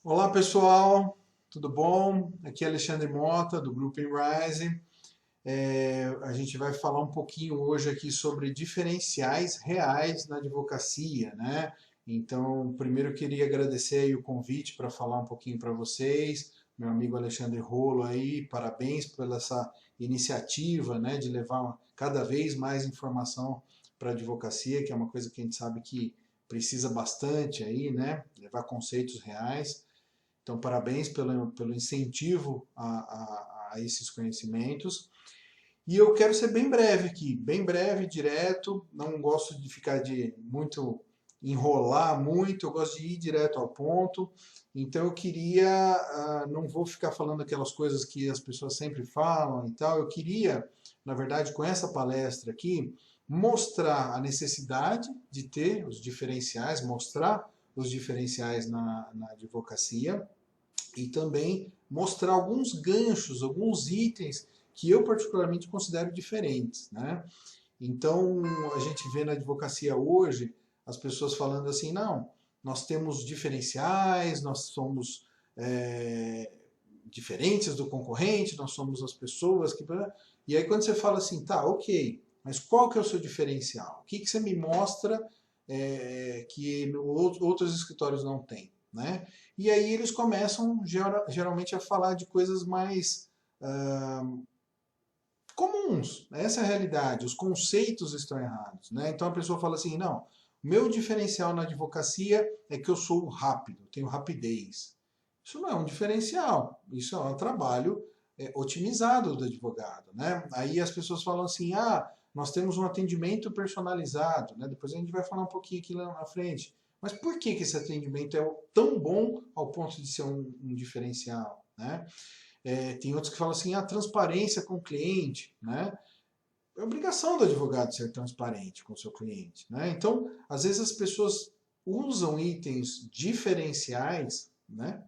Olá pessoal, tudo bom? Aqui é Alexandre Mota do Grupo Inrise. A gente vai falar um pouquinho hoje aqui sobre diferenciais reais na advocacia, né? Então, primeiro eu queria agradecer aí o convite para falar um pouquinho para vocês, meu amigo Alexandre Rolo aí, parabéns pela essa iniciativa, né, de levar cada vez mais informação para a advocacia, que é uma coisa que a gente sabe que precisa bastante aí, né? Levar conceitos reais. Então, parabéns pelo incentivo a esses conhecimentos. E eu quero ser bem breve aqui, bem breve, direto. Não gosto de ficar de muito enrolar muito, eu gosto de ir direto ao ponto. Então eu queria, não vou ficar falando aquelas coisas que as pessoas sempre falam e tal. Eu queria, na verdade, com essa palestra aqui, mostrar a necessidade de ter os diferenciais, mostrar os diferenciais na advocacia e também mostrar alguns ganchos, alguns itens que eu particularmente considero diferentes, né? Então, a gente vê na advocacia hoje as pessoas falando assim, não, nós temos diferenciais, nós somos diferentes do concorrente, nós somos as pessoas que... E aí quando você fala assim, tá, ok, mas qual que é o seu diferencial? O que, que você me mostra que outros escritórios não têm, né? E aí eles começam geralmente a falar de coisas mais comuns. Essa é a realidade. Os conceitos estão errados, né? Então a pessoa fala assim, não, meu diferencial na advocacia é que eu sou rápido, tenho rapidez. Isso não é um diferencial, isso é um trabalho otimizado do advogado, né? Aí as pessoas falam assim, ah, nós temos um atendimento personalizado, né? Depois a gente vai falar um pouquinho aqui lá na frente. Mas por que, que esse atendimento é tão bom ao ponto de ser um diferencial, né? Tem outros que falam assim, a transparência com o cliente, né? É obrigação do advogado ser transparente com o seu cliente, né? Então, às vezes as pessoas usam itens diferenciais, né?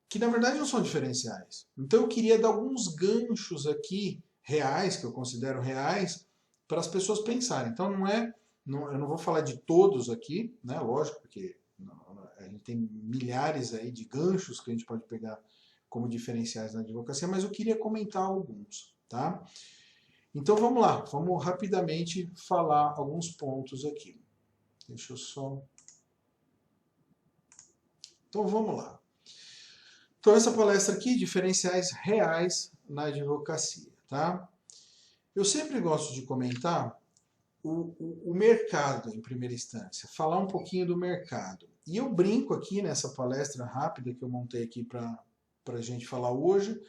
Que na verdade não são diferenciais. Então, eu queria dar alguns ganchos aqui reais, que eu considero reais, para as pessoas pensarem. Então, eu não vou falar de todos aqui, né? Lógico, porque a gente tem milhares aí de ganchos que a gente pode pegar como diferenciais na advocacia, mas eu queria comentar alguns, tá? Então vamos lá, vamos rapidamente falar alguns pontos aqui. Deixa eu só. Então vamos lá. Então essa palestra aqui, diferenciais reais na advocacia, tá? Eu sempre gosto de comentar o mercado em primeira instância, falar um pouquinho do mercado. E eu brinco aqui nessa palestra rápida que eu montei aqui para a gente falar hoje,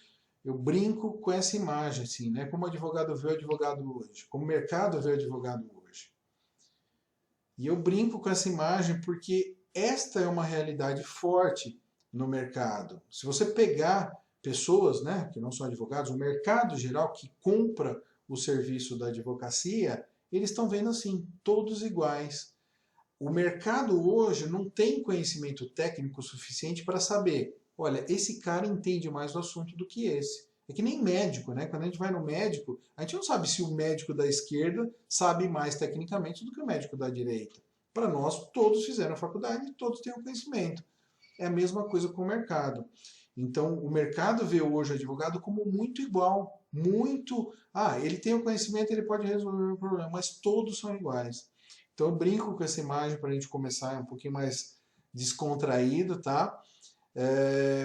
eu brinco com essa imagem, assim, né? Como o advogado vê o advogado hoje, como o mercado vê o advogado hoje. E eu brinco com essa imagem porque esta é uma realidade forte no mercado. Se você pegar pessoas, né, que não são advogados, o mercado geral que compra o serviço da advocacia, eles estão vendo assim, todos iguais. O mercado hoje não tem conhecimento técnico suficiente para saber, olha, esse cara entende mais do assunto do que esse. É que nem médico, né? Quando a gente vai no médico, a gente não sabe se o médico da esquerda sabe mais tecnicamente do que o médico da direita. Para nós, todos fizeram a faculdade e todos têm o conhecimento. É a mesma coisa com o mercado. Então, o mercado vê hoje o advogado como muito igual, muito. Ah, ele tem o conhecimento, ele pode resolver o problema, mas todos são iguais. Então eu brinco com essa imagem para a gente começar um pouquinho mais descontraído, tá?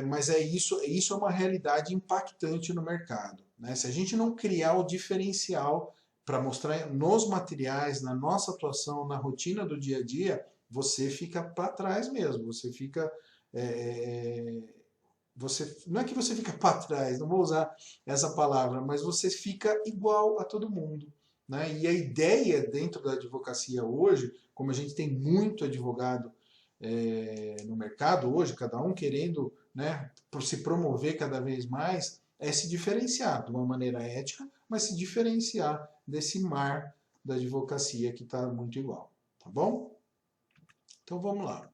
Mas isso é uma realidade impactante no mercado, né? Se a gente não criar o diferencial para mostrar nos materiais, na nossa atuação, na rotina do dia a dia, você fica para trás mesmo. Você fica você não é que você fica para trás, não vou usar essa palavra, mas você fica igual a todo mundo, né? E a ideia dentro da advocacia hoje, como a gente tem muito advogado no mercado hoje, cada um querendo, né, se promover cada vez mais, é se diferenciar de uma maneira ética, mas se diferenciar desse mar da advocacia que está muito igual, tá bom? Então vamos lá.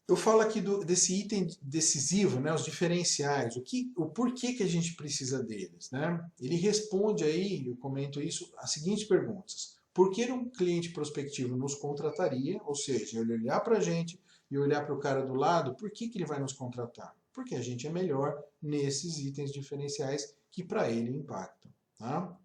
Eu falo aqui desse item decisivo, né, os diferenciais, o porquê que a gente precisa deles, né? Ele responde aí, eu comento isso, as seguintes perguntas. Por que um cliente prospectivo nos contrataria? Ou seja, ele olhar para a gente e olhar para o cara do lado, por que ele vai nos contratar? Porque a gente é melhor nesses itens diferenciais que para ele impactam. Tá?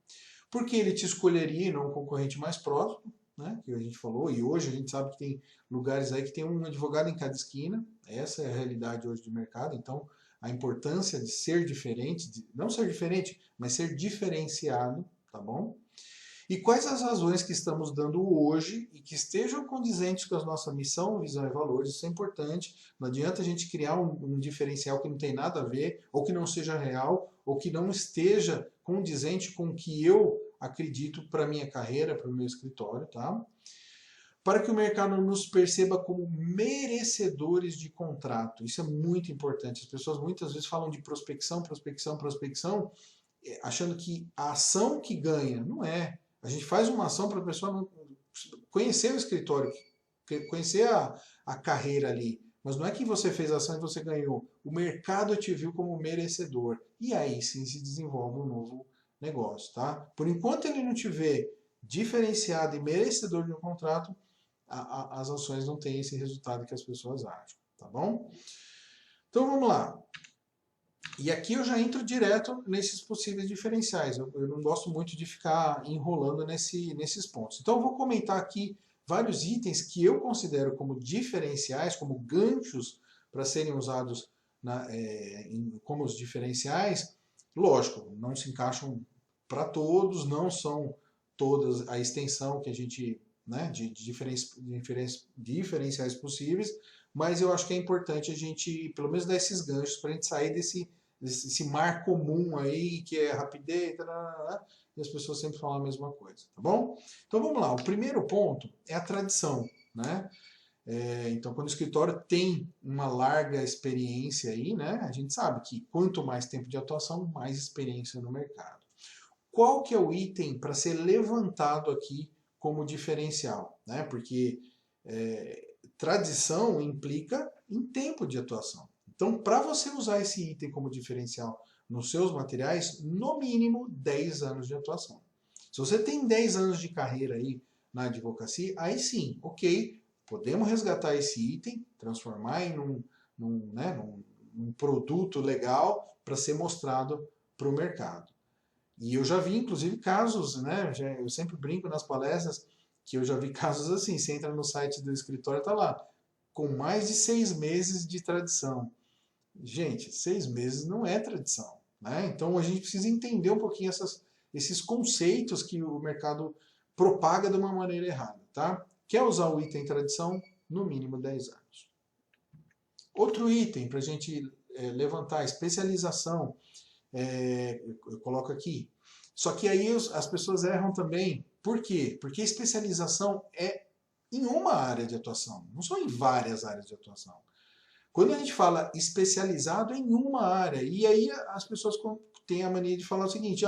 Por que ele te escolheria e não um concorrente mais próximo? Né, que a gente falou, e hoje a gente sabe que tem lugares aí que tem um advogado em cada esquina, essa é a realidade hoje do mercado, então a importância de ser diferente, de não ser diferente, mas ser diferenciado, tá bom? E quais as razões que estamos dando hoje e que estejam condizentes com a nossa missão, visão e valores, isso é importante, não adianta a gente criar um diferencial que não tem nada a ver, ou que não seja real, ou que não esteja condizente com o que eu acredito para a minha carreira, para o meu escritório, tá? Para que o mercado nos perceba como merecedores de contrato. Isso é muito importante. As pessoas muitas vezes falam de prospecção, prospecção, prospecção, achando que a ação que ganha, não é. A gente faz uma ação para a pessoa conhecer o escritório, conhecer a carreira ali. Mas não é que você fez a ação e você ganhou. O mercado te viu como merecedor. E aí sim se desenvolve um novo negócio, tá? Por enquanto ele não te vê diferenciado e merecedor de um contrato, as ações não têm esse resultado que as pessoas acham, tá bom? Então vamos lá. E aqui eu já entro direto nesses possíveis diferenciais. Eu não gosto muito de ficar enrolando nesses pontos. Então eu vou comentar aqui vários itens que eu considero como diferenciais, como ganchos para serem usados como os diferenciais. Lógico, não se encaixam para todos, não são todas a extensão que a gente, né, de diferenciais possíveis, mas eu acho que é importante a gente, pelo menos, dar esses ganchos para a gente sair desse mar comum aí, que é rapidez, e as pessoas sempre falam a mesma coisa, tá bom? Então vamos lá, o primeiro ponto é a tradição, né? Então, quando o escritório tem uma larga experiência aí, né, a gente sabe que quanto mais tempo de atuação, mais experiência no mercado. Qual que é o item para ser levantado aqui como diferencial? Né? Porque tradição implica em tempo de atuação. Então, para você usar esse item como diferencial nos seus materiais, no mínimo 10 anos de atuação. Se você tem 10 anos de carreira aí na advocacia, aí sim, ok, podemos resgatar esse item, transformar em num produto legal para ser mostrado para o mercado. E eu já vi, inclusive, casos, né? Eu sempre brinco nas palestras que eu já vi casos assim. Você entra no site do escritório, tá lá, com mais de 6 meses de tradição. Gente, 6 meses não é tradição, né? Então a gente precisa entender um pouquinho esses conceitos que o mercado propaga de uma maneira errada, tá? Quer usar o item tradição? No mínimo 10 anos. Outro item para a gente levantar, especialização. Eu coloco aqui. Só que aí as pessoas erram também. Por quê? Porque especialização é em uma área de atuação, não são em várias áreas de atuação. Quando a gente fala especializado é em uma área, e aí as pessoas têm a mania de falar o seguinte,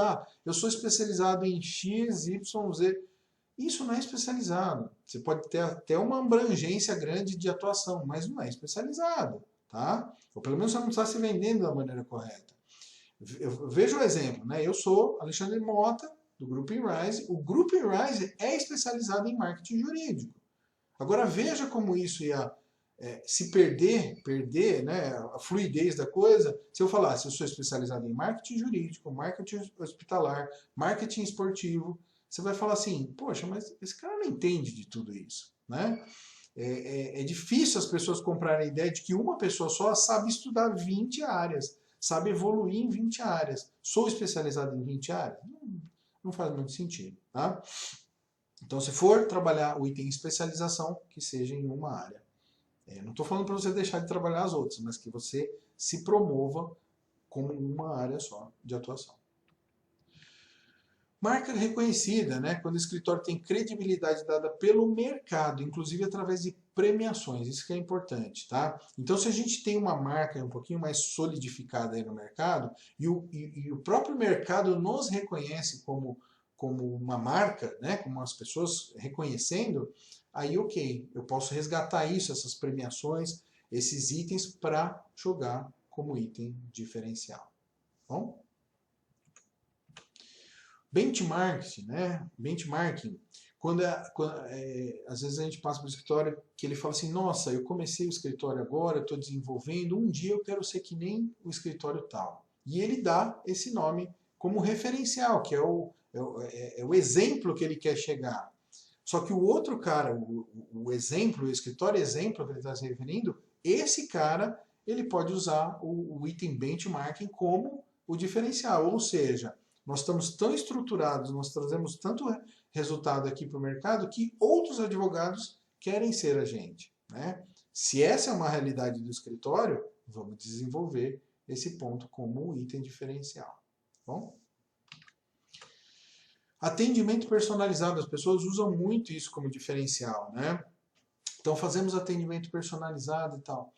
eu sou especializado em X, Y, Z. Isso não é especializado. Você pode ter até uma abrangência grande de atuação, mas não é especializado, tá? Ou pelo menos você não está se vendendo da maneira correta. Eu vejo o exemplo, né? Eu sou Alexandre Mota, do Grupo InRise. O Grupo InRise é especializado em marketing jurídico. Agora veja como isso ia se perder, né, a fluidez da coisa, se eu falasse, eu sou especializado em marketing jurídico, marketing hospitalar, marketing esportivo, você vai falar assim, poxa, mas esse cara não entende de tudo isso, né? É difícil as pessoas comprarem a ideia de que uma pessoa só sabe estudar 20 áreas, sabe evoluir em 20 áreas. Sou especializado em 20 áreas? Não faz muito sentido, tá? Então, se for trabalhar o item especialização, que seja em uma área. Não estou falando para você deixar de trabalhar as outras, mas que você se promova como uma área só de atuação. Marca reconhecida, né? Quando o escritório tem credibilidade dada pelo mercado, inclusive através de premiações, isso que é importante, tá? Então, se a gente tem uma marca um pouquinho mais solidificada aí no mercado, e o próprio mercado nos reconhece como uma marca, né? Como as pessoas reconhecendo, aí ok, eu posso resgatar isso, essas premiações, esses itens para jogar como item diferencial. Bom? Benchmarking, né? Benchmarking. Às vezes a gente passa pelo escritório que ele fala assim, nossa, eu comecei o escritório agora, eu estou desenvolvendo, um dia eu quero ser que nem o escritório tal. E ele dá esse nome como referencial, que é o exemplo que ele quer chegar. Só que o outro cara, o exemplo, o escritório exemplo que ele está se referindo, esse cara ele pode usar o item benchmarking como o diferencial. Ou seja, nós estamos tão estruturados, nós trazemos tanto resultado aqui para o mercado que outros advogados querem ser a gente. Né? Se essa é uma realidade do escritório, vamos desenvolver esse ponto como um item diferencial. Bom? Atendimento personalizado, as pessoas usam muito isso como diferencial, né? Então fazemos atendimento personalizado e tal.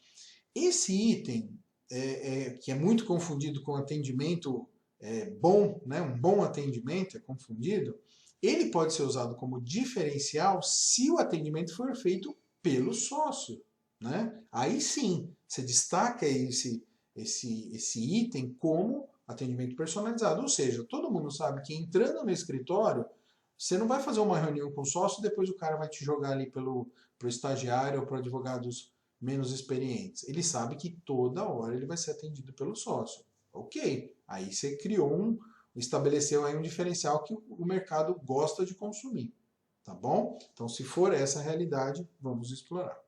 Esse item, que é muito confundido com atendimento bom, né? Um bom atendimento é confundido, ele pode ser usado como diferencial se o atendimento for feito pelo sócio, né? Aí sim, você destaca esse item como atendimento personalizado, ou seja, todo mundo sabe que entrando no escritório, você não vai fazer uma reunião com o sócio e depois o cara vai te jogar ali pro estagiário ou para advogados menos experientes. Ele sabe que toda hora ele vai ser atendido pelo sócio. Ok, aí você estabeleceu aí um diferencial que o mercado gosta de consumir, tá bom? Então, se for essa a realidade, vamos explorar.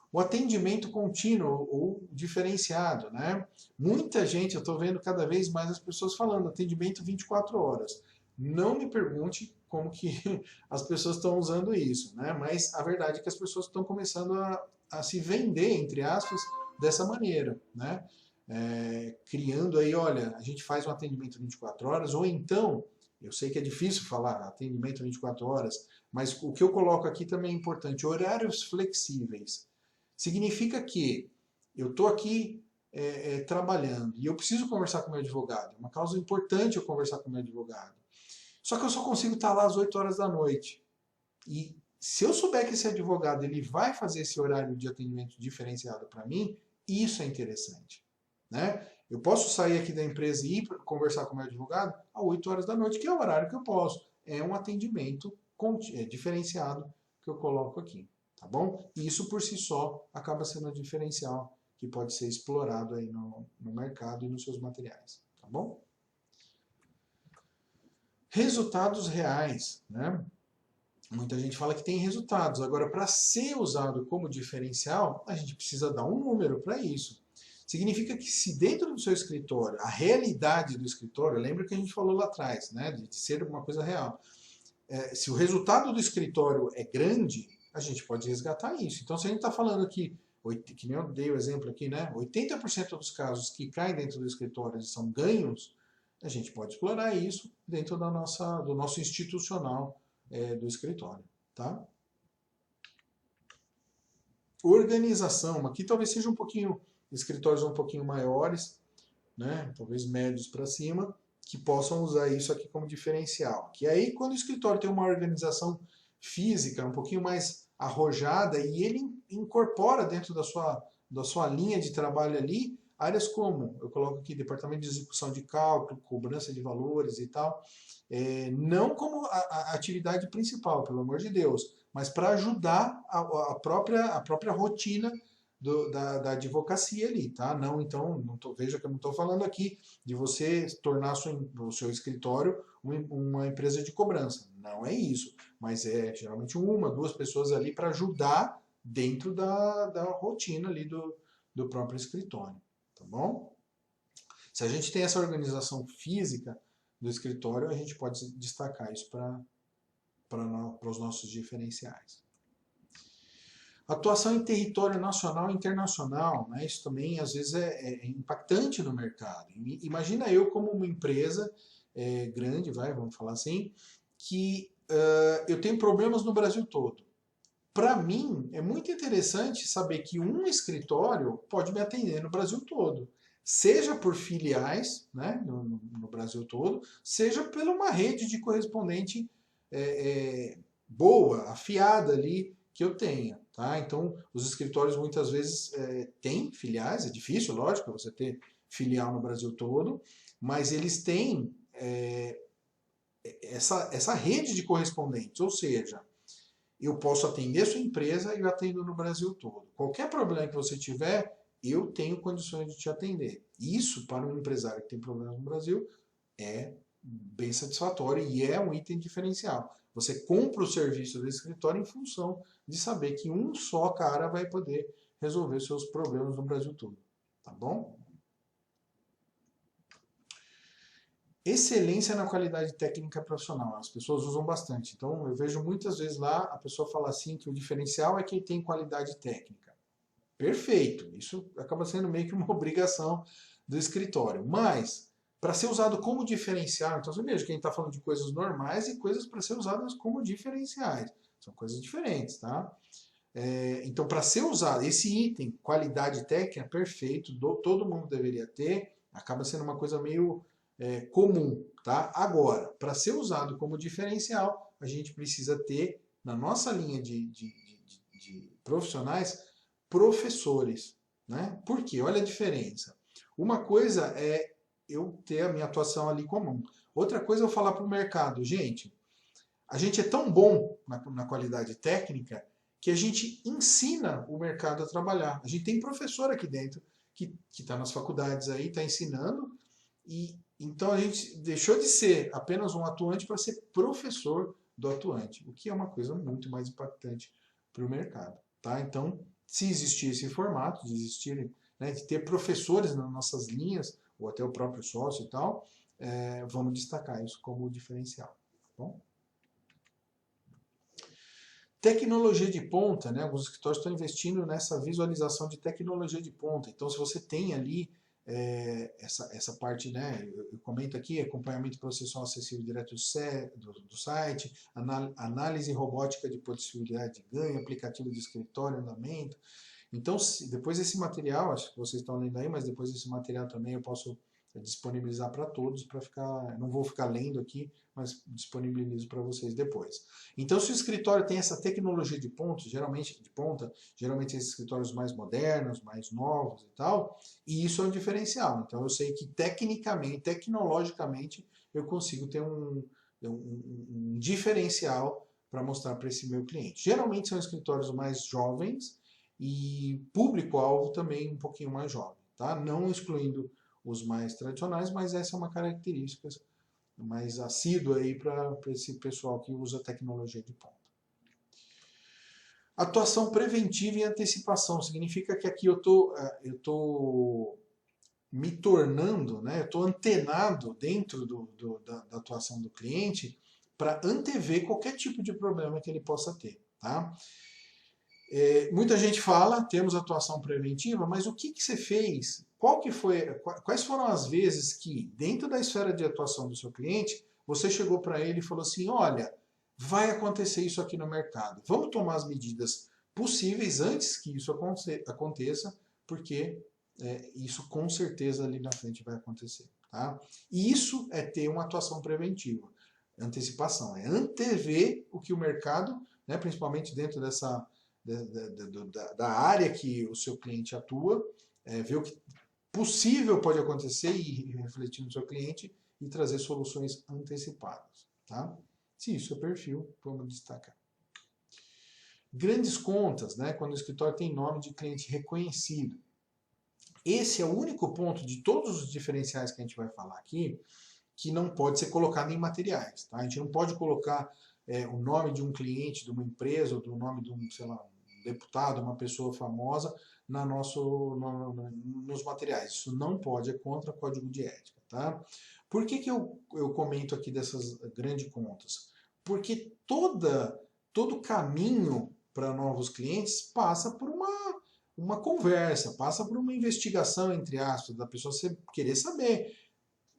O atendimento contínuo ou diferenciado, né? Muita gente, eu estou vendo cada vez mais as pessoas falando atendimento 24 horas. Não me pergunte como que as pessoas estão usando isso, né? Mas a verdade é que as pessoas estão começando a se vender, entre aspas, dessa maneira, né? Criando aí, olha, a gente faz um atendimento 24 horas, ou então, eu sei que é difícil falar atendimento 24 horas, mas o que eu coloco aqui também é importante, horários flexíveis. Significa que eu estou aqui trabalhando e eu preciso conversar com o meu advogado. É uma causa importante eu conversar com o meu advogado. Só que eu só consigo estar lá às 8 horas da noite. E se eu souber que esse advogado ele vai fazer esse horário de atendimento diferenciado para mim, isso é interessante. Né? Eu posso sair aqui da empresa e ir conversar com o meu advogado às 8 horas da noite, que é o horário que eu posso. É um atendimento diferenciado que eu coloco aqui. Tá bom? E isso por si só acaba sendo um diferencial que pode ser explorado aí no mercado e nos seus materiais. Tá bom? Resultados reais, né? Muita gente fala que tem resultados. Agora, para ser usado como diferencial, a gente precisa dar um número para isso. Significa que se dentro do seu escritório, a realidade do escritório, lembra que a gente falou lá atrás, né? De ser uma coisa real. Se o resultado do escritório é grande, a gente pode resgatar isso. Então, se a gente está falando aqui, que nem eu dei o exemplo aqui, né? 80% dos casos que caem dentro do escritório são ganhos, a gente pode explorar isso dentro do nosso institucional do escritório. Tá? Organização. Aqui talvez seja escritórios um pouquinho maiores, né? Talvez médios para cima, que possam usar isso aqui como diferencial. Que aí, quando o escritório tem uma organização física um pouquinho mais arrojada e ele incorpora dentro da sua linha de trabalho ali áreas como, eu coloco aqui, departamento de execução de cálculo, cobrança de valores e tal, não como a atividade principal, pelo amor de Deus, mas para ajudar a própria rotina da advocacia ali, tá? Não, então, veja que eu não estou falando aqui de você tornar o seu escritório uma empresa de cobrança. Não é isso. Mas é geralmente uma, duas pessoas ali para ajudar dentro da rotina ali do próprio escritório. Tá bom? Se a gente tem essa organização física do escritório, a gente pode destacar isso para os nossos diferenciais. Atuação em território nacional e internacional, né? Isso também às vezes é impactante no mercado. Imagina eu como uma empresa grande, vamos falar assim, que eu tenho problemas no Brasil todo. Para mim, é muito interessante saber que um escritório pode me atender no Brasil todo. Seja por filiais, né, no Brasil todo, seja por uma rede de correspondente boa, afiada ali, que eu tenha. Tá? Então, os escritórios muitas vezes têm filiais, é difícil, lógico, você ter filial no Brasil todo, mas eles têm essa rede de correspondentes, ou seja, eu posso atender a sua empresa e eu atendo no Brasil todo. Qualquer problema que você tiver, eu tenho condições de te atender. Isso, para um empresário que tem problemas no Brasil, é bem satisfatório e é um item diferencial. Você compra o serviço do escritório em função de saber que um só cara vai poder resolver seus problemas no Brasil todo. Tá bom? Excelência na qualidade técnica profissional. As pessoas usam bastante. Então, eu vejo muitas vezes lá a pessoa falar assim que o diferencial é quem tem qualidade técnica. Perfeito. Isso acaba sendo meio que uma obrigação do escritório. Mas, para ser usado como diferencial, então você veja que a gente está falando de coisas normais e coisas para ser usadas como diferenciais. São coisas diferentes, tá? Então, para ser usado, esse item, qualidade técnica, perfeito, todo mundo deveria ter, acaba sendo uma coisa meio comum, tá? Agora, para ser usado como diferencial, a gente precisa ter, na nossa linha de profissionais, professores, né? Por quê? Olha a diferença. Uma coisa é eu ter a minha atuação ali comum. Outra coisa é eu falar para o mercado, gente, a gente é tão bom na qualidade técnica que a gente ensina o mercado a trabalhar. A gente tem professor aqui dentro que está nas faculdades aí, está ensinando, e então a gente deixou de ser apenas um atuante para ser professor do atuante, o que é uma coisa muito mais impactante para o mercado. Tá? Então, se existir esse formato, de existirem, né, de ter professores nas nossas linhas, ou até o próprio sócio e tal, vamos destacar isso como diferencial. Tá bom? Tecnologia de ponta, né? Alguns escritórios estão investindo nessa visualização de tecnologia de ponta. Então, se você tem ali essa parte, né? Eu comento aqui, acompanhamento processual acessível direto do site, análise robótica de possibilidade de ganho, aplicativo de escritório, andamento. Então, depois desse material, acho que vocês estão lendo aí, mas depois desse material também eu posso disponibilizar para todos, para ficar, não vou ficar lendo aqui, mas disponibilizo para vocês depois. Então, se o escritório tem essa tecnologia de ponta, geralmente esses escritórios mais modernos, mais novos e tal, e isso é um diferencial. Então, eu sei que tecnicamente, tecnologicamente, eu consigo ter um diferencial para mostrar para esse meu cliente. Geralmente são escritórios mais jovens e público-alvo também um pouquinho mais jovem, tá? Não excluindo os mais tradicionais, mas essa é uma característica mais assídua aí para esse pessoal que usa tecnologia de ponta. Atuação preventiva e antecipação significa que aqui eu tô me tornando, né? Eu estou antenado dentro da atuação do cliente para antever qualquer tipo de problema que ele possa ter, tá? Muita gente fala, temos atuação preventiva, mas o que você fez? Quais foram as vezes que, dentro da esfera de atuação do seu cliente, você chegou para ele e falou assim, olha, vai acontecer isso aqui no mercado. Vamos tomar as medidas possíveis antes que isso aconteça, porque isso com certeza ali na frente vai acontecer. Tá? E isso é ter uma atuação preventiva. Antecipação, é antever o que o mercado, né, principalmente dentro da área que o seu cliente atua, ver o que possível pode acontecer e refletir no seu cliente e trazer soluções antecipadas. Tá? Se isso é perfil, vamos destacar. Grandes contas, né, quando o escritório tem nome de cliente reconhecido. Esse é o único ponto de todos os diferenciais que a gente vai falar aqui que não pode ser colocado em materiais. Tá? A gente não pode colocar o nome de um cliente, de uma empresa, ou do nome de um, sei lá, um deputado, uma pessoa famosa nos materiais. Isso não pode, é contra o código de ética. Tá? Por que eu comento aqui dessas grandes contas? Porque todo caminho para novos clientes passa por uma conversa, passa por uma investigação, entre aspas, da pessoa querer saber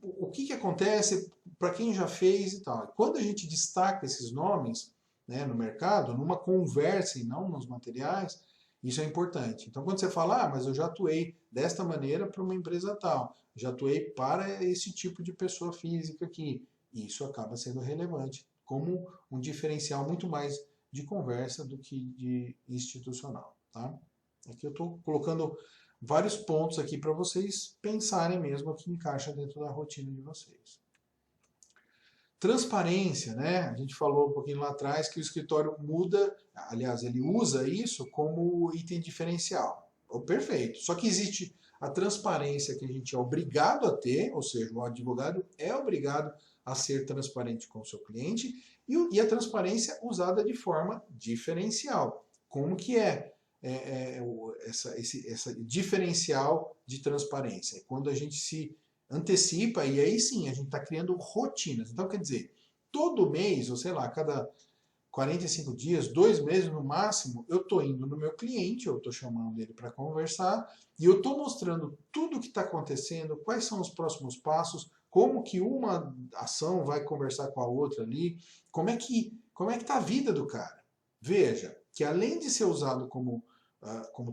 o que acontece, para quem já fez e tal. Quando a gente destaca esses nomes, né, no mercado, numa conversa e não nos materiais, isso é importante. Então, quando você fala, mas eu já atuei desta maneira para uma empresa tal, já atuei para esse tipo de pessoa física aqui, isso acaba sendo relevante como um diferencial muito mais de conversa do que de institucional. Tá? Aqui eu estou colocando vários pontos aqui para vocês pensarem mesmo o que encaixa dentro da rotina de vocês. Transparência, né? A gente falou um pouquinho lá atrás que o escritório muda, aliás, ele usa isso como item diferencial. Oh, perfeito. Só que existe a transparência que a gente é obrigado a ter, ou seja, o advogado é obrigado a ser transparente com o seu cliente, e a transparência usada de forma diferencial. Como que essa diferencial de transparência? É quando a gente se antecipa e aí sim a gente está criando rotinas. Então, quer dizer, todo mês, ou sei lá, cada 45 dias, 2 meses no máximo, eu estou indo no meu cliente, eu estou chamando ele para conversar e eu estou mostrando tudo o que está acontecendo, quais são os próximos passos, como que uma ação vai conversar com a outra ali, como é que está a vida do cara. Veja que além de ser usado como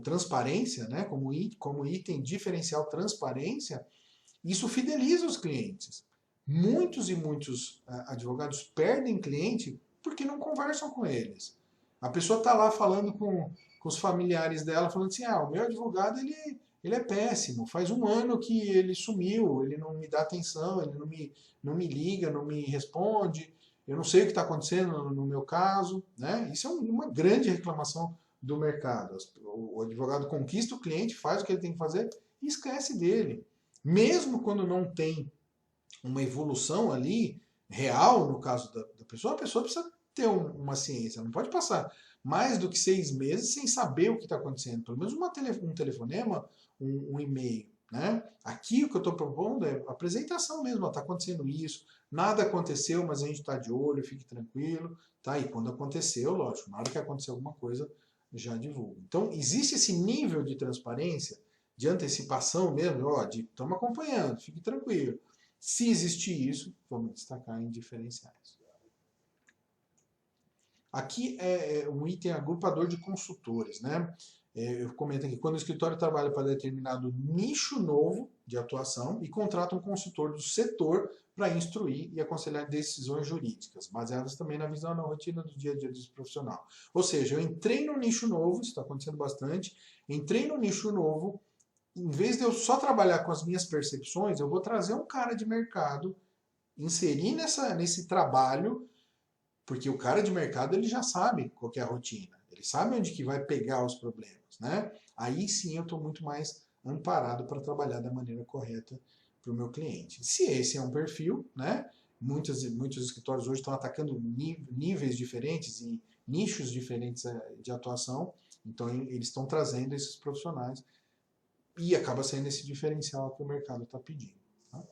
transparência, né, como item diferencial transparência, isso fideliza os clientes. Muitos e muitos advogados perdem cliente porque não conversam com eles. A pessoa está lá falando com os familiares dela, falando assim, o meu advogado ele é péssimo, faz um ano que ele sumiu, ele não me dá atenção, ele não me liga, não me responde, eu não sei o que está acontecendo no meu caso. Né? Isso é uma grande reclamação do mercado. O advogado conquista o cliente, faz o que ele tem que fazer e esquece dele. Mesmo quando não tem uma evolução ali real, no caso da pessoa, a pessoa precisa ter uma ciência, não pode passar mais do que 6 meses sem saber o que está acontecendo. Pelo menos um telefonema, um e-mail. Né? Aqui o que eu estou propondo é apresentação mesmo, está acontecendo isso, nada aconteceu, mas a gente está de olho, fique tranquilo. Tá? E quando aconteceu, lógico, na hora que acontecer alguma coisa, já divulga. Então, existe esse nível de transparência, de antecipação mesmo, estamos acompanhando, fique tranquilo. Se existir isso, vamos destacar em diferenciais. Aqui é um item agrupador de consultores, né? Eu comento aqui, quando o escritório trabalha para determinado nicho novo de atuação e contrata um consultor do setor para instruir e aconselhar decisões jurídicas, baseadas também na visão na rotina do dia a dia desse profissional. Ou seja, eu entrei num nicho novo, isso está acontecendo bastante, entrei num nicho novo, em vez de eu só trabalhar com as minhas percepções, eu vou trazer um cara de mercado, inserir nesse trabalho, porque o cara de mercado ele já sabe qual é a rotina, ele sabe onde que vai pegar os problemas, né? Aí sim eu estou muito mais amparado para trabalhar da maneira correta para o meu cliente. Se esse é um perfil, né? Muitos escritórios hoje estão atacando níveis diferentes e nichos diferentes de atuação, então eles estão trazendo esses profissionais e acaba sendo esse diferencial que o mercado está pedindo. Tá?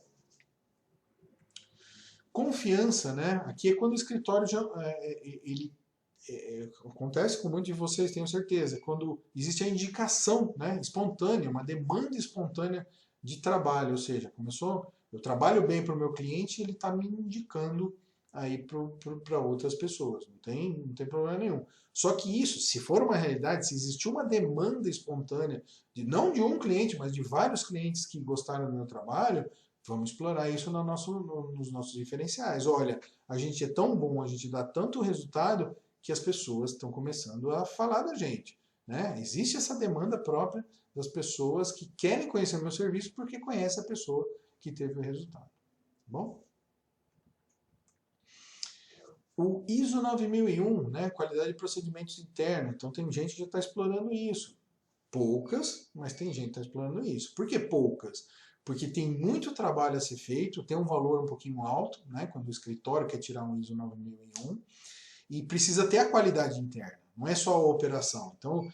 Confiança, né? Aqui é quando o escritório já acontece com muitos de vocês, tenho certeza, quando existe a indicação, né, espontânea, uma demanda espontânea de trabalho, ou seja, eu trabalho bem para o meu cliente, ele está me indicando aí para outras pessoas, não tem problema nenhum. Só que isso, se for uma realidade, se existe uma demanda espontânea, não de um cliente, mas de vários clientes que gostaram do meu trabalho, vamos explorar isso nos nossos diferenciais. Olha, a gente é tão bom, a gente dá tanto resultado que as pessoas estão começando a falar da gente. Né? Existe essa demanda própria das pessoas que querem conhecer o meu serviço porque conhece a pessoa que teve o resultado. Tá bom? O ISO 9001, né, qualidade de procedimentos internos. Então tem gente que já está explorando isso. Poucas, mas tem gente que está explorando isso. Por que poucas? Porque tem muito trabalho a ser feito, tem um valor um pouquinho alto, né, quando o escritório quer tirar um ISO 9001, e precisa ter a qualidade interna, não é só a operação. Então,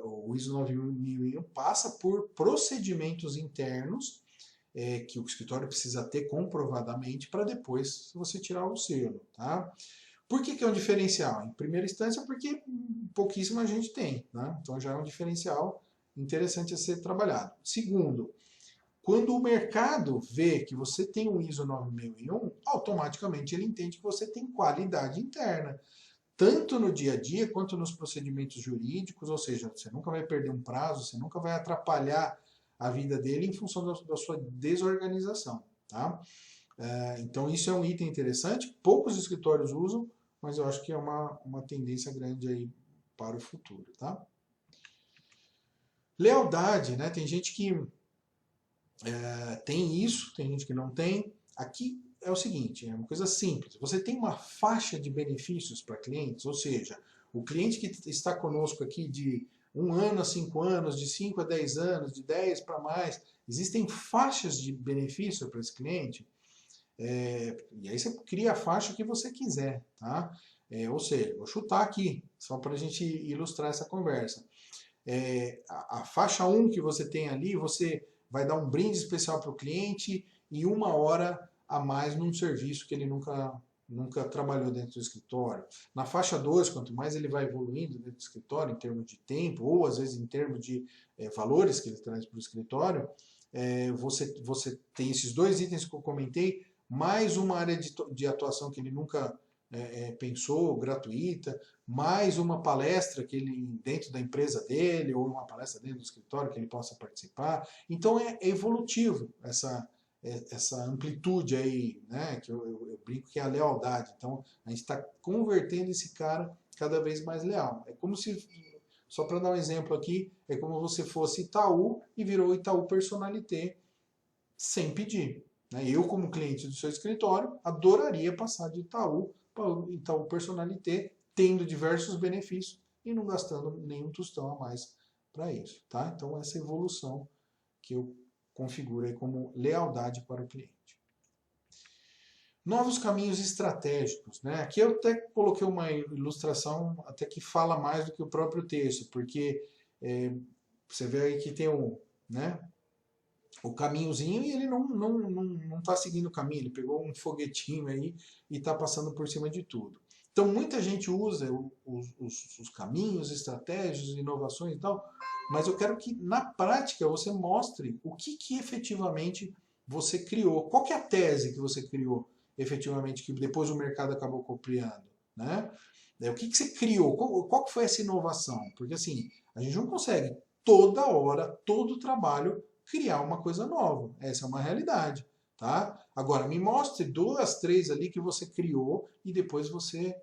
o ISO 9001 passa por procedimentos internos que o escritório precisa ter comprovadamente para depois você tirar o selo. Tá? Por que é um diferencial? Em primeira instância, porque pouquíssima gente tem. Né? Então já é um diferencial interessante a ser trabalhado. Segundo, quando o mercado vê que você tem um ISO 9001, automaticamente ele entende que você tem qualidade interna, tanto no dia a dia quanto nos procedimentos jurídicos, ou seja, você nunca vai perder um prazo, você nunca vai atrapalhar a vida dele em função da sua desorganização. Tá? Então isso é um item interessante, poucos escritórios usam, mas eu acho que é uma tendência grande aí para o futuro. Tá? Lealdade, né? Tem gente que tem isso, tem gente que não tem. Aqui é o seguinte, é uma coisa simples. Você tem uma faixa de benefícios para clientes, ou seja, o cliente que está conosco aqui de 1 ano a 5 anos, de 5 a 10 anos, de 10 para mais, existem faixas de benefício para esse cliente. E aí você cria a faixa que você quiser, tá? Ou seja, vou chutar aqui, só para a gente ilustrar essa conversa. A faixa 1 que você tem ali, você vai dar um brinde especial para o cliente e 1 hora a mais num serviço que ele nunca trabalhou dentro do escritório. Na faixa 2, quanto mais ele vai evoluindo dentro do escritório, em termos de tempo, ou às vezes em termos de valores que ele traz para o escritório, você tem esses 2 itens que eu comentei, mais uma área de atuação que ele nunca pensou, gratuita, mais uma palestra que ele, dentro da empresa dele, ou uma palestra dentro do escritório que ele possa participar. Então é evolutivo essa amplitude aí, né, que eu brinco que é a lealdade. Então a gente está convertendo esse cara cada vez mais leal. É como se, só para dar um exemplo aqui, é como você fosse Itaú e virou Itaú Personalité sem pedir. Eu, como cliente do seu escritório, adoraria passar de Itaú para Itaú Personalité, tendo diversos benefícios e não gastando nenhum tostão a mais para isso. Tá? Então, essa evolução que eu configuro aí como lealdade para o cliente. Novos caminhos estratégicos. Né? Aqui eu até coloquei uma ilustração até que fala mais do que o próprio texto, porque você vê aí que tem o caminhozinho e ele não está seguindo o caminho, ele pegou um foguetinho aí e está passando por cima de tudo. Então muita gente usa os caminhos, estratégias, inovações e tal, mas eu quero que na prática você mostre o que efetivamente você criou, qual que é a tese que você criou efetivamente, que depois o mercado acabou copiando, né? O que você criou, qual que foi essa inovação? Porque assim, a gente não consegue toda hora, todo trabalho, criar uma coisa nova. Essa é uma realidade, tá? Agora, me mostre 2, 3 ali que você criou e depois você,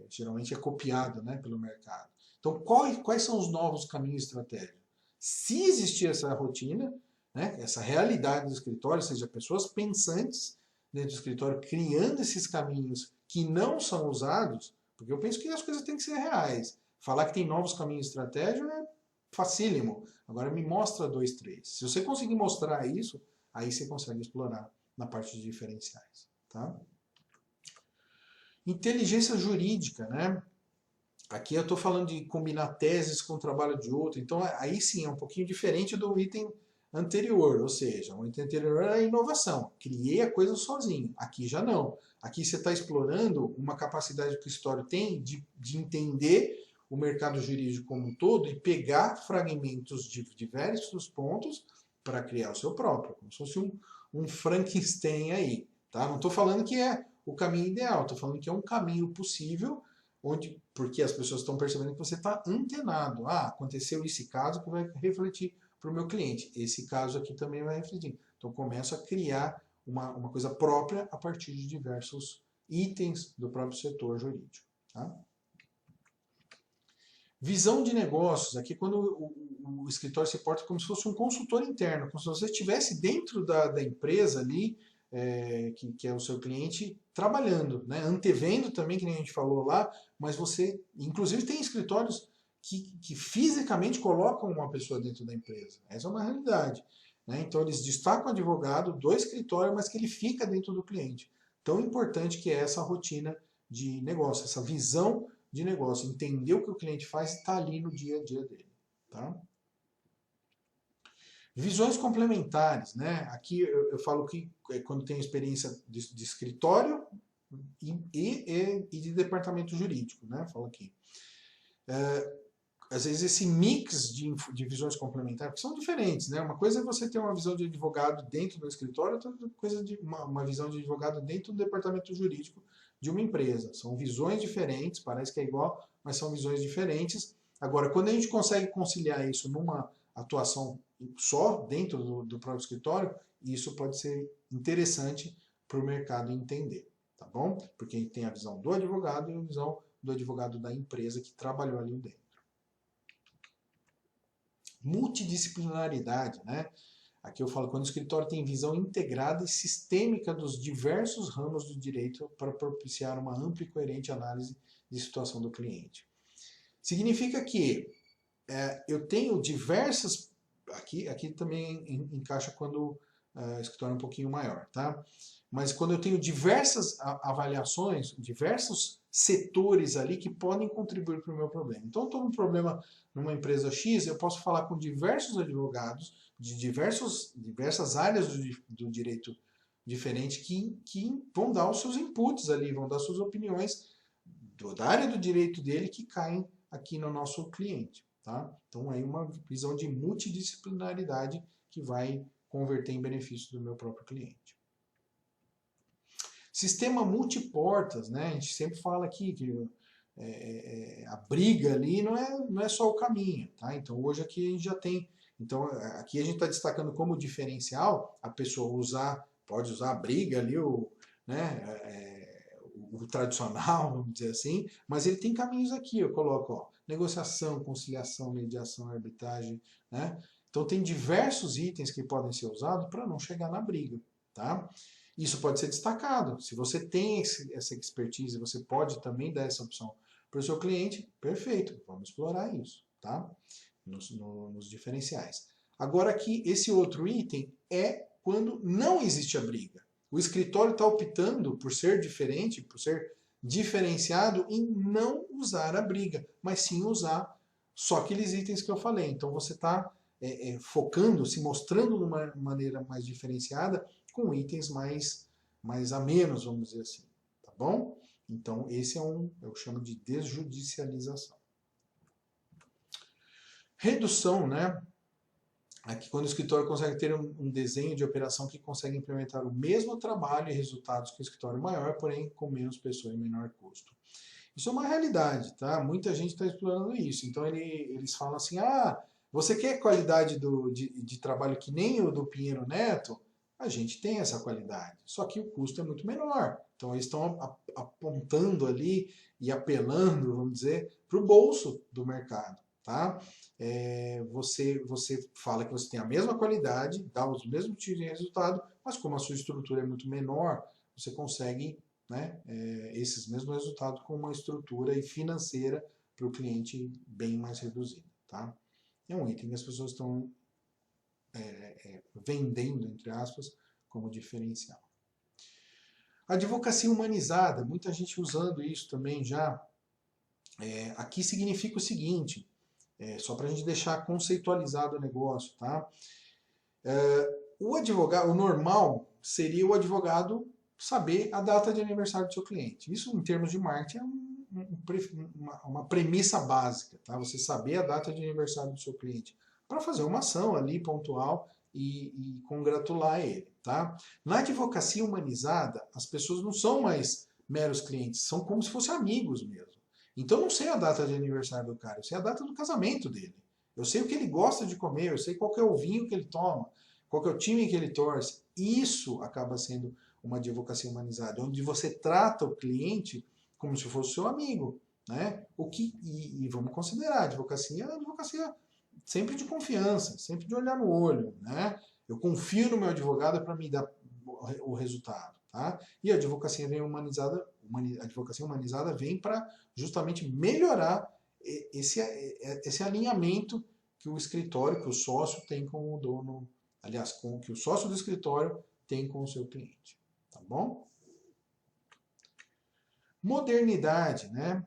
geralmente é copiado, né, pelo mercado. Então, quais são os novos caminhos estratégicos? Se existir essa rotina, né, essa realidade do escritório, ou seja, pessoas pensantes dentro do escritório criando esses caminhos que não são usados, porque eu penso que as coisas têm que ser reais. Falar que tem novos caminhos estratégicos é facílimo. Agora me mostra 2, 3. Se você conseguir mostrar isso, aí você consegue explorar na parte de diferenciais. Tá? Inteligência jurídica, né? Aqui eu estou falando de combinar teses com o trabalho de outro, então aí sim é um pouquinho diferente do item anterior, ou seja, o item anterior é a inovação, criei a coisa sozinho, aqui já não. Aqui você está explorando uma capacidade que o escritório tem de entender o mercado jurídico como um todo e pegar fragmentos de diversos pontos para criar o seu próprio, como se fosse um Frankenstein aí. Tá? Não estou falando que é o caminho ideal, estou falando que é um caminho possível, porque as pessoas estão percebendo que você está antenado. Aconteceu esse caso que vai refletir para o meu cliente. Esse caso aqui também vai refletir. Então, começo a criar uma coisa própria a partir de diversos itens do próprio setor jurídico. Tá? Visão de negócios, aqui quando o escritório se porta como se fosse um consultor interno, como se você estivesse dentro da empresa ali, que é o seu cliente, trabalhando, né? Antevendo também, que nem a gente falou lá, mas você, inclusive tem escritórios que fisicamente colocam uma pessoa dentro da empresa. Essa é uma realidade. Né? Então eles destacam o advogado do escritório, mas que ele fica dentro do cliente. Tão importante que é essa rotina de negócio, essa visão de negócio, entender o que o cliente faz e está ali no dia a dia dele. Tá? Visões complementares, né? Aqui eu falo que quando tem experiência de escritório e de departamento jurídico, né? Falo aqui. Às vezes esse mix de visões complementares, que são diferentes, né? Uma coisa é você ter uma visão de advogado dentro do escritório, outra coisa de uma visão de advogado dentro do departamento jurídico de uma empresa. São visões diferentes, parece que é igual, mas são visões diferentes. Agora, quando a gente consegue conciliar isso numa atuação só dentro do próprio escritório, isso pode ser interessante para o mercado entender, tá bom? Porque a gente tem a visão do advogado e a visão do advogado da empresa que trabalhou ali dentro. Multidisciplinaridade, né? Aqui eu falo quando o escritório tem visão integrada e sistêmica dos diversos ramos do direito para propiciar uma ampla e coerente análise de situação do cliente. Significa que eu tenho diversas... Aqui também encaixa quando o escritório é um pouquinho maior, tá? Mas quando eu tenho diversas avaliações, diversos setores ali que podem contribuir para o meu problema. Então, eu estou com um problema numa empresa X, eu posso falar com diversos advogados de diversas áreas do direito diferente que vão dar os seus inputs ali, vão dar suas opiniões da área do direito dele que caem aqui no nosso cliente. Tá? Então, aí uma visão de multidisciplinaridade que vai converter em benefício do meu próprio cliente. Sistema multiportas, né? A gente sempre fala aqui que a briga ali não é só o caminho, tá? Então hoje aqui a gente já tem, então aqui a gente está destacando como diferencial a pessoa pode usar a briga ali, o tradicional, vamos dizer assim, mas ele tem caminhos aqui, eu coloco, ó, negociação, conciliação, mediação, arbitragem, né? Então tem diversos itens que podem ser usados para não chegar na briga, tá? Isso pode ser destacado. Se você tem essa expertise, você pode também dar essa opção para o seu cliente, perfeito, vamos explorar isso, tá? Nos diferenciais. Agora aqui, esse outro item é quando não existe a briga. O escritório está optando por ser diferente, por ser diferenciado em não usar a briga, mas sim usar só aqueles itens que eu falei. Então você está focando, se mostrando de uma maneira mais diferenciada, com itens mais a menos, vamos dizer assim, tá bom? Então, esse eu chamo de desjudicialização. Redução, né? Aqui, quando o escritório consegue ter um desenho de operação que consegue implementar o mesmo trabalho e resultados que o escritório maior, porém com menos pessoas e menor custo. Isso é uma realidade, tá? Muita gente está explorando isso. Então, eles falam assim, você quer qualidade de trabalho que nem o do Pinheiro Neto? A gente tem essa qualidade, só que o custo é muito menor. Então eles estão apontando ali e apelando, vamos dizer, para o bolso do mercado. Tá? Você fala que você tem a mesma qualidade, dá os mesmos tipos de resultado, mas como a sua estrutura é muito menor, você consegue, né, esses mesmos resultados com uma estrutura financeira para o cliente bem mais reduzida. Tá? É um item que as pessoas estão vendendo, entre aspas, como diferencial. Advocacia humanizada, muita gente usando isso também já. Aqui significa o seguinte, só para a gente deixar conceitualizado o negócio, tá? O advogado, o normal seria o advogado saber a data de aniversário do seu cliente. Isso, em termos de marketing, é uma premissa básica, tá? Você saber a data de aniversário do seu cliente para fazer uma ação ali pontual e congratular ele, tá? Na advocacia humanizada, as pessoas não são mais meros clientes, são como se fossem amigos mesmo. Então eu não sei a data de aniversário do cara, eu sei a data do casamento dele. Eu sei o que ele gosta de comer, eu sei qual que é o vinho que ele toma, qual que é o time que ele torce. Isso acaba sendo uma advocacia humanizada, onde você trata o cliente como se fosse seu amigo, né? E vamos considerar, a advocacia sempre de confiança, sempre de olhar no olho, né? Eu confio no meu advogado para me dar o resultado, tá? E a advocacia humanizada vem para justamente melhorar esse alinhamento que o escritório, que o sócio tem com o dono, aliás, que o sócio do escritório tem com o seu cliente, tá bom? Modernidade, né?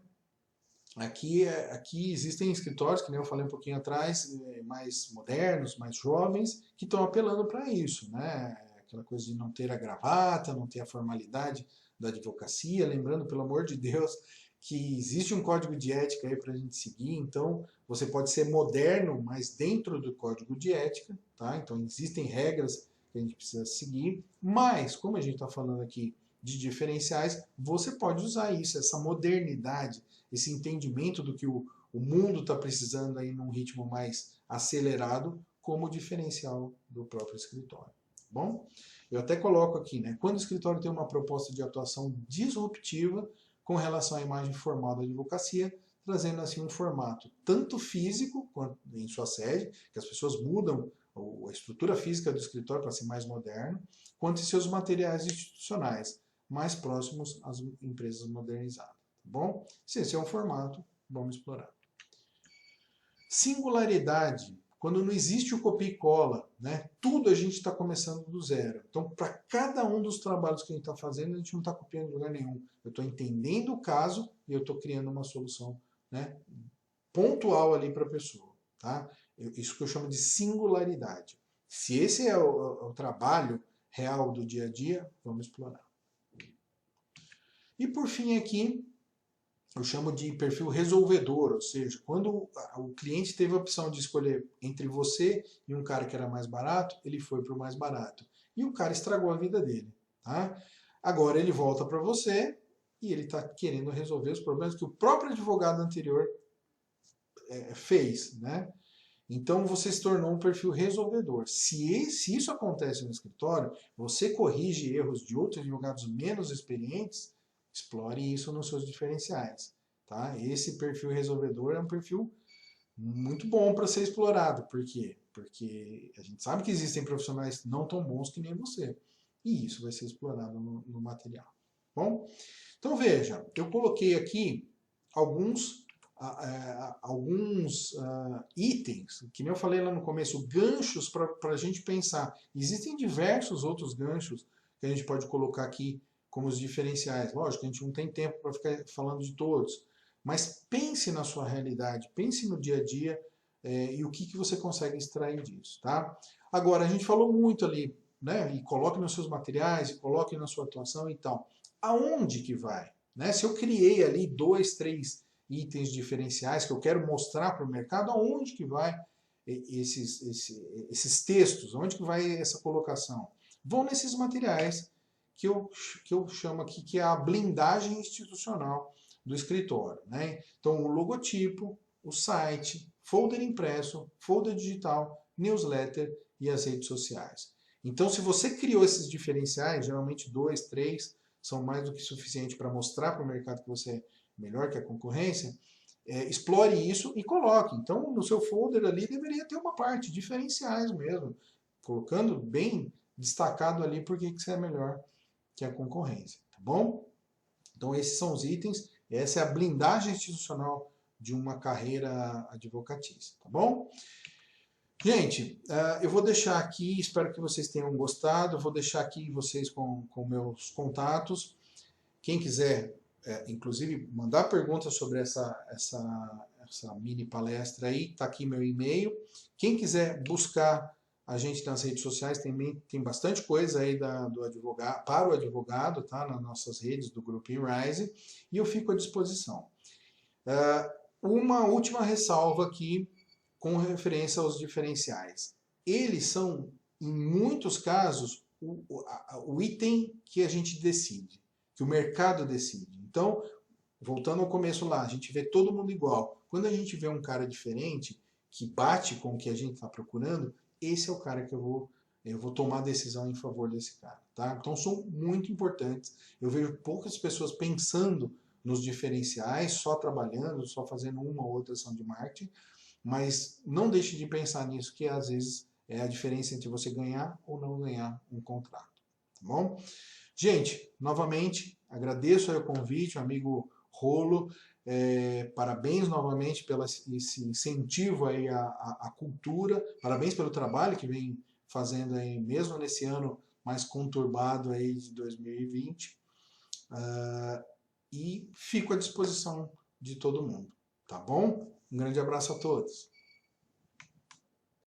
Aqui existem escritórios, que nem eu falei um pouquinho atrás, mais modernos, mais jovens, que estão apelando para isso, né? Aquela coisa de não ter a gravata, não ter a formalidade da advocacia, lembrando, pelo amor de Deus, que existe um código de ética aí para a gente seguir, então você pode ser moderno, mas dentro do código de ética, tá? Então existem regras que a gente precisa seguir, mas, como a gente está falando aqui de diferenciais, você pode usar isso, essa modernidade, esse entendimento do que o mundo está precisando aí num ritmo mais acelerado, como diferencial do próprio escritório. Bom, eu até coloco aqui, né? Quando o escritório tem uma proposta de atuação disruptiva com relação à imagem formal da advocacia, trazendo assim um formato tanto físico, quanto em sua sede, que as pessoas mudam a estrutura física do escritório para ser mais moderno, quanto em seus materiais institucionais, mais próximos às empresas modernizadas. Tá bom? Se esse é um formato, vamos explorar. Singularidade, quando não existe o copia e cola, né? Tudo a gente está começando do zero. Então, para cada um dos trabalhos que a gente está fazendo, a gente não está copiando em lugar nenhum. Eu estou entendendo o caso e eu estou criando uma solução, né, pontual ali para a pessoa. Tá? Isso que eu chamo de singularidade. Se esse é o trabalho real do dia a dia, vamos explorar. E por fim aqui, eu chamo de perfil resolvedor, ou seja, quando o cliente teve a opção de escolher entre você e um cara que era mais barato, ele foi para o mais barato. E o cara estragou a vida dele. Tá? Agora ele volta para você e ele está querendo resolver os problemas que o próprio advogado anterior fez. Né? Então você se tornou um perfil resolvedor. Se isso acontece no escritório, você corrige erros de outros advogados menos experientes, explore isso nos seus diferenciais. Tá? Esse perfil resolvedor é um perfil muito bom para ser explorado. Por quê? Porque a gente sabe que existem profissionais não tão bons que nem você. E isso vai ser explorado no material. Bom? Então veja, eu coloquei aqui alguns itens, que nem eu falei lá no começo, ganchos para a gente pensar. Existem diversos outros ganchos que a gente pode colocar aqui como os diferenciais. Lógico, a gente não tem tempo para ficar falando de todos, mas pense na sua realidade, pense no dia a dia e o que você consegue extrair disso. Tá? Agora, a gente falou muito ali, né? E coloque nos seus materiais, e coloque na sua atuação e tal. Aonde que vai? Né? Se eu criei ali 2, 3 itens diferenciais que eu quero mostrar para o mercado, aonde que vai esses textos, aonde que vai essa colocação? Vão nesses materiais que eu chamo aqui que é a blindagem institucional do escritório. Né? Então, o logotipo, o site, folder impresso, folder digital, newsletter e as redes sociais. Então, se você criou esses diferenciais, geralmente 2, 3, são mais do que suficiente para mostrar para o mercado que você é melhor que a concorrência, explore isso e coloque. Então, no seu folder ali deveria ter uma parte, diferenciais mesmo, colocando bem destacado ali por que você é melhor que a concorrência, tá bom? Então, esses são os itens, essa é a blindagem institucional de uma carreira advocatícia, tá bom? Gente, eu vou deixar aqui, espero que vocês tenham gostado, eu vou deixar aqui vocês com meus contatos. Quem quiser, inclusive, mandar perguntas sobre essa mini palestra aí, está aqui meu e-mail. Quem quiser buscar a gente nas redes sociais, tem bastante coisa aí do advogado, para o advogado, tá? Nas nossas redes do Grupo Rise, e eu fico à disposição. Uma última ressalva aqui, com referência aos diferenciais. Eles são, em muitos casos, o item que a gente decide, que o mercado decide. Então, voltando ao começo lá, a gente vê todo mundo igual. Quando a gente vê um cara diferente, que bate com o que a gente está procurando, esse é o cara que eu vou tomar a decisão em favor desse cara. Tá? Então, são muito importantes. Eu vejo poucas pessoas pensando nos diferenciais, só trabalhando, só fazendo uma ou outra ação de marketing, mas não deixe de pensar nisso, que às vezes é a diferença entre você ganhar ou não ganhar um contrato. Tá bom? Gente, novamente, agradeço aí o convite, o amigo Rolo. Parabéns novamente pelo esse incentivo aí à cultura. Parabéns pelo trabalho que vem fazendo aí, mesmo nesse ano mais conturbado aí de 2020. E fico à disposição de todo mundo. Tá bom? Um grande abraço a todos.